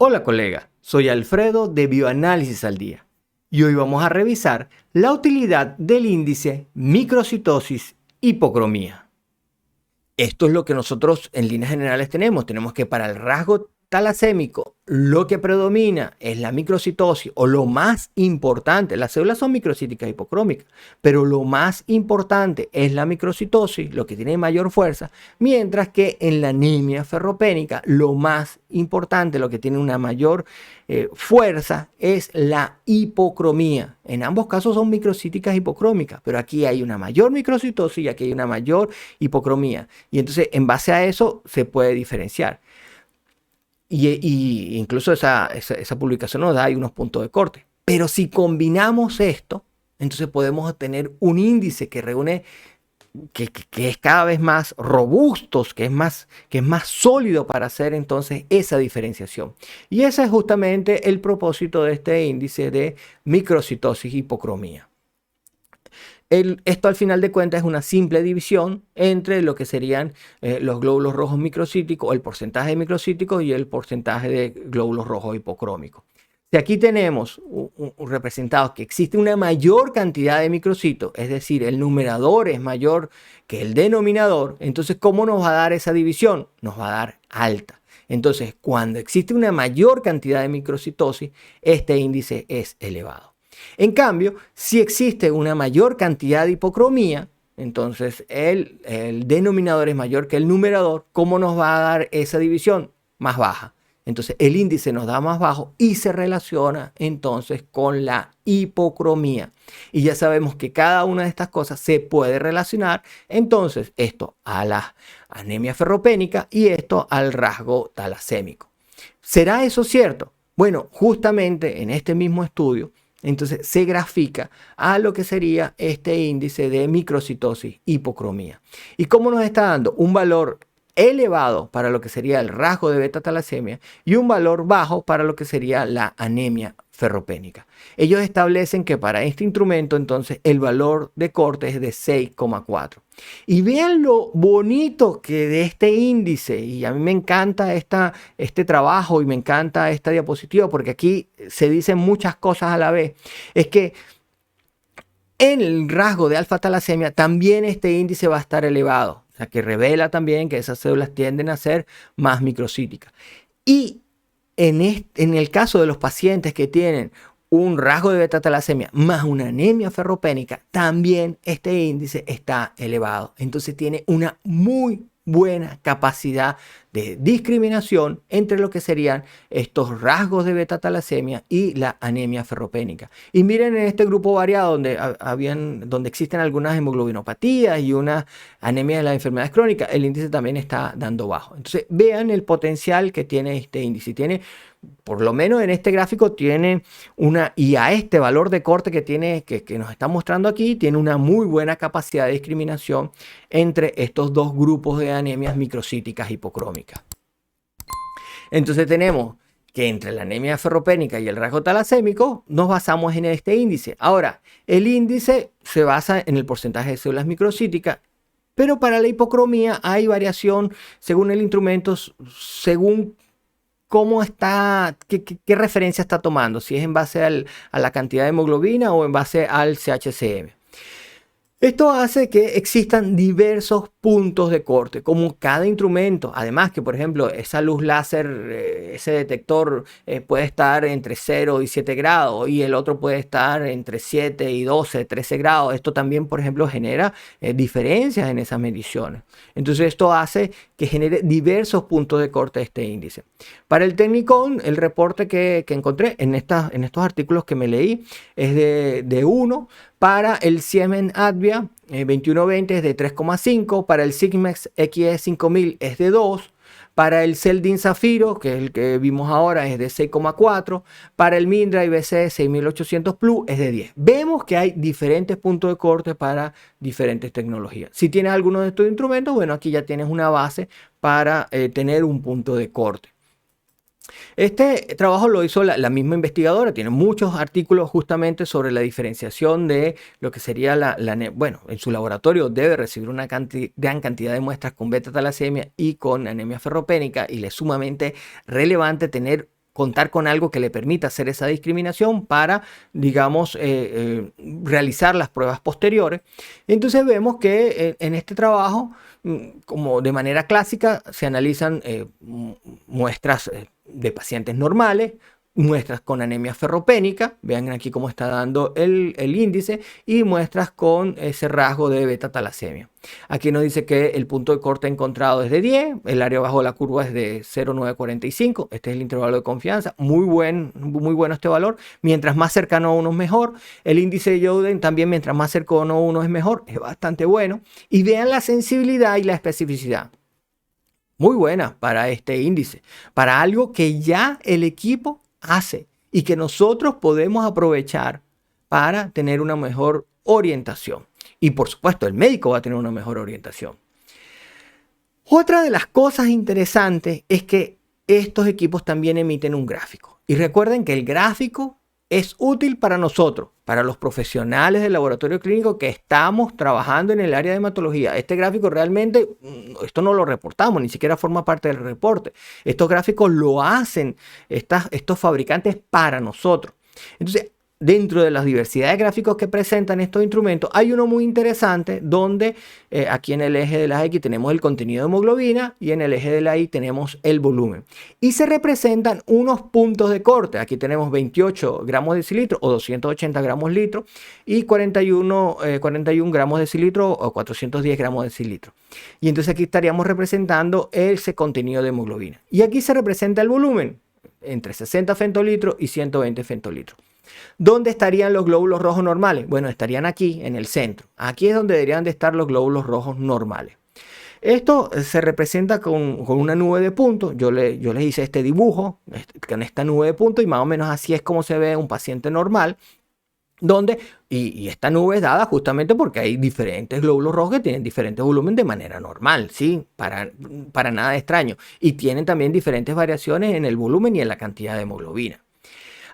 Hola colega, soy Alfredo de Bioanálisis al Día y hoy vamos a revisar la utilidad del índice microcitosis hipocromía. Esto es lo que nosotros en líneas generales tenemos. Tenemos que para el rasgo talasémico lo que predomina es la microcitosis o lo más importante. Las células son microcíticas hipocrómicas, pero lo más importante es la microcitosis, lo que tiene mayor fuerza, mientras que en la anemia ferropénica lo más importante, lo que tiene una mayor fuerza es la hipocromía. En ambos casos son microcíticas hipocrómicas, pero aquí hay una mayor microcitosis y aquí hay una mayor hipocromía. Y entonces en base a eso se puede diferenciar. Y incluso esa publicación nos da ahí unos puntos de corte. Pero si combinamos esto, entonces podemos obtener un índice que reúne, que es cada vez más robusto, que es más sólido para hacer entonces esa diferenciación. Y ese es justamente el propósito de este índice de microcitosis hipocromía. Esto al final de cuentas es una simple división entre lo que serían los glóbulos rojos microcíticos, o el porcentaje de microcíticos y el porcentaje de glóbulos rojos hipocrómicos. Si aquí tenemos representado que existe una mayor cantidad de microcitos, es decir, el numerador es mayor que el denominador, entonces ¿cómo nos va a dar esa división? Nos va a dar alta. Entonces, cuando existe una mayor cantidad de microcitosis, este índice es elevado. En cambio, si existe una mayor cantidad de hipocromía, entonces el denominador es mayor que el numerador. ¿Cómo nos va a dar esa división? Más baja. Entonces el índice nos da más bajo y se relaciona entonces con la hipocromía. Y ya sabemos que cada una de estas cosas se puede relacionar. Entonces esto a la anemia ferropénica y esto al rasgo talasémico. ¿Será eso cierto? Bueno, justamente en este mismo estudio, entonces se grafica a lo que sería este índice de microcitosis hipocromía. ¿Y cómo nos está dando? Un valor elevado para lo que sería el rasgo de beta-talasemia y un valor bajo para lo que sería la anemia ferropénica. Ellos establecen que para este instrumento entonces el valor de corte es de 6,4. Y vean lo bonito que de este índice, y a mí me encanta este trabajo y me encanta esta diapositiva porque aquí se dicen muchas cosas a la vez, es que en el rasgo de alfa-talasemia también este índice va a estar elevado, o sea que revela también que esas células tienden a ser más microcíticas. Y en el caso de los pacientes que tienen un rasgo de beta-talasemia más una anemia ferropénica, también este índice está elevado. Entonces tiene una muy buena capacidad de discriminación entre lo que serían estos rasgos de beta-talasemia y la anemia ferropénica. Y miren en este grupo variado donde existen algunas hemoglobinopatías y una anemia de las enfermedades crónicas, el índice también está dando bajo. Entonces vean el potencial que tiene este índice. Tiene, por lo menos en este gráfico, tiene y a este valor de corte que tiene, que nos está mostrando aquí, tiene una muy buena capacidad de discriminación entre estos dos grupos de anemias microcíticas hipocrómicas. Entonces tenemos que entre la anemia ferropénica y el rasgo talasémico nos basamos en este índice. Ahora, el índice se basa en el porcentaje de células microcíticas, pero para la hipocromía hay variación según el instrumento, según cómo está, qué referencia está tomando, si es en base a la cantidad de hemoglobina o en base al CHCM. Esto hace que existan diversos puntos de corte, como cada instrumento. Además que, por ejemplo, esa luz láser, ese detector puede estar entre 0 y 7 grados y el otro puede estar entre 7 y 12, 13 grados. Esto también, por ejemplo, genera diferencias en esas mediciones. Entonces, esto hace que genere diversos puntos de corte este índice. Para el Technicon, el reporte que encontré en estos artículos que me leí es de 1. Para el Siemens Advia 2120 es de 3,5. Para el Sigmex XE5000 es de 2. Para el Celdin Zafiro, que es el que vimos ahora, es de 6,4. Para el Mindra IBC 6800 Plus es de 10. Vemos que hay diferentes puntos de corte para diferentes tecnologías. Si tienes alguno de estos instrumentos, bueno, aquí ya tienes una base para tener un punto de corte. Este trabajo lo hizo la misma investigadora, tiene muchos artículos justamente sobre la diferenciación de lo que sería bueno, en su laboratorio debe recibir una gran cantidad de muestras con beta-talasemia y con anemia ferropénica y le es sumamente relevante tener contar con algo que le permita hacer esa discriminación para, digamos, realizar las pruebas posteriores. Entonces vemos que en este trabajo, como de manera clásica, se analizan muestras de pacientes normales, muestras con anemia ferropénica, vean aquí cómo está dando el índice, y muestras con ese rasgo de beta-talasemia. Aquí nos dice que el punto de corte encontrado es de 10, el área bajo de la curva es de 0,945, este es el intervalo de confianza, muy bueno este valor, mientras más cercano a 1 es mejor, el índice de Youden también mientras más cercano a 1 es mejor, es bastante bueno, y vean la sensibilidad y la especificidad. Muy buena para este índice, para algo que ya el equipo hace y que nosotros podemos aprovechar para tener una mejor orientación. Y por supuesto, el médico va a tener una mejor orientación. Otra de las cosas interesantes es que estos equipos también emiten un gráfico. Y recuerden que el gráfico es útil para nosotros, para los profesionales del laboratorio clínico que estamos trabajando en el área de hematología. Este gráfico realmente, esto no lo reportamos, ni siquiera forma parte del reporte. Estos gráficos lo hacen estos fabricantes para nosotros. Entonces, dentro de las diversidad de gráficos que presentan estos instrumentos, hay uno muy interesante donde aquí en el eje de la X tenemos el contenido de hemoglobina y en el eje de la Y tenemos el volumen. Y se representan unos puntos de corte. Aquí tenemos 28 gramos decilitro o 280 gramos litro y 41 gramos decilitro o 410 gramos decilitro. Y entonces aquí estaríamos representando ese contenido de hemoglobina. Y aquí se representa el volumen entre 60 femtolitros y 120 femtolitros. ¿Dónde estarían los glóbulos rojos normales? Bueno, estarían aquí en el centro. Aquí es donde deberían de estar los glóbulos rojos normales. Esto se representa con una nube de puntos. Yo les hice este dibujo con esta nube de puntos y más o menos así es como se ve un paciente normal. Y esta nube es dada justamente porque hay diferentes glóbulos rojos que tienen diferentes volúmenes de manera normal, ¿sí? Para nada extraño. Y tienen también diferentes variaciones en el volumen y en la cantidad de hemoglobina.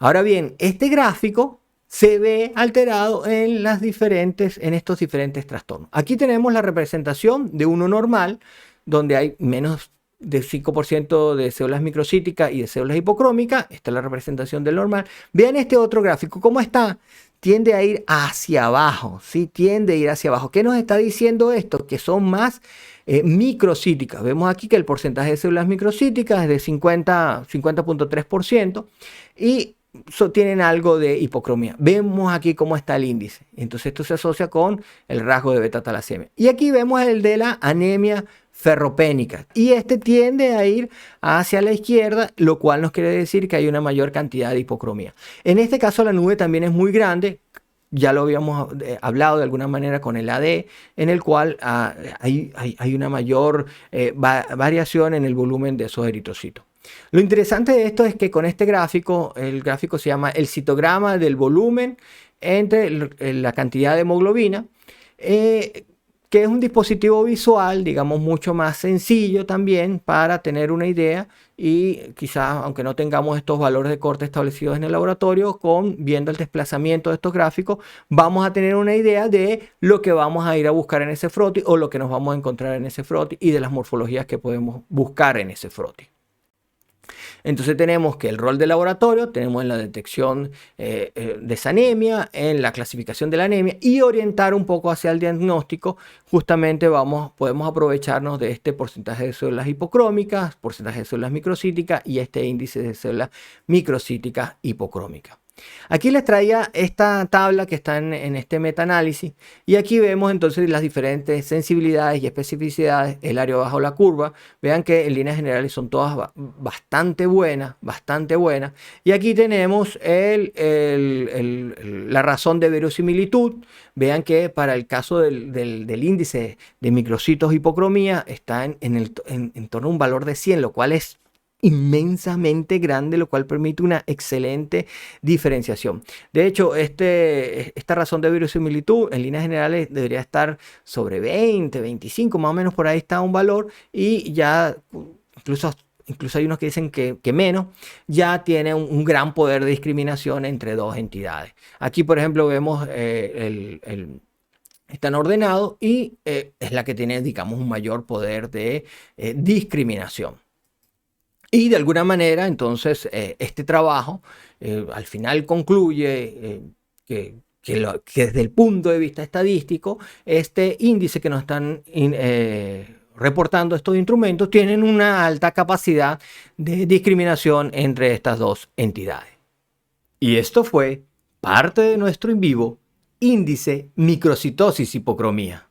Ahora bien, este gráfico se ve alterado en estos diferentes trastornos. Aquí tenemos la representación de uno normal, donde hay menos de 5% de células microcíticas y de células hipocrómicas. Esta es la representación del normal. Vean este otro gráfico, ¿cómo está? Tiende a ir hacia abajo, ¿sí? Tiende a ir hacia abajo. ¿Qué nos está diciendo esto? Que son más microcíticas. Vemos aquí que el porcentaje de células microcíticas es de 50.3% y tienen algo de hipocromía. Vemos aquí cómo está el índice. Entonces esto se asocia con el rasgo de beta-talasemia. Y aquí vemos el de la anemia ferropénica. Y este tiende a ir hacia la izquierda, lo cual nos quiere decir que hay una mayor cantidad de hipocromía. En este caso la nube también es muy grande. Ya lo habíamos hablado de alguna manera con el AD, en el cual hay una mayor variación en el volumen de esos eritrocitos. Lo interesante de esto es que con este gráfico, el gráfico se llama el citograma del volumen entre la cantidad de hemoglobina, que es un dispositivo visual, digamos, mucho más sencillo también para tener una idea y quizás, aunque no tengamos estos valores de corte establecidos en el laboratorio, viendo el desplazamiento de estos gráficos, vamos a tener una idea de lo que vamos a ir a buscar en ese froti o lo que nos vamos a encontrar en ese froti y de las morfologías que podemos buscar en ese froti. Entonces tenemos que el rol del laboratorio, tenemos en la detección de esa anemia, en la clasificación de la anemia y orientar un poco hacia el diagnóstico. Justamente podemos aprovecharnos de este porcentaje de células hipocrómicas, porcentaje de células microcíticas y este índice de células microcíticas hipocrómicas. Aquí les traía esta tabla que está en este metaanálisis y aquí vemos entonces las diferentes sensibilidades y especificidades, el área bajo la curva. Vean que en líneas generales son todas bastante buenas, y aquí tenemos la razón de verosimilitud. Vean que para el caso del índice de microcitos hipocromía está en torno a un valor de 100, lo cual es inmensamente grande, lo cual permite una excelente diferenciación. De hecho, esta razón de verosimilitud en líneas generales debería estar sobre 20, 25, más o menos por ahí está un valor, y ya incluso hay unos que dicen que menos, ya tiene un gran poder de discriminación entre dos entidades. Aquí, por ejemplo, vemos están ordenados y es la que tiene, digamos, un mayor poder de discriminación. Y de alguna manera, entonces, este trabajo al final concluye que desde el punto de vista estadístico, este índice que nos están reportando estos instrumentos tienen una alta capacidad de discriminación entre estas dos entidades. Y esto fue parte de nuestro en vivo, índice microcitosis hipocromía.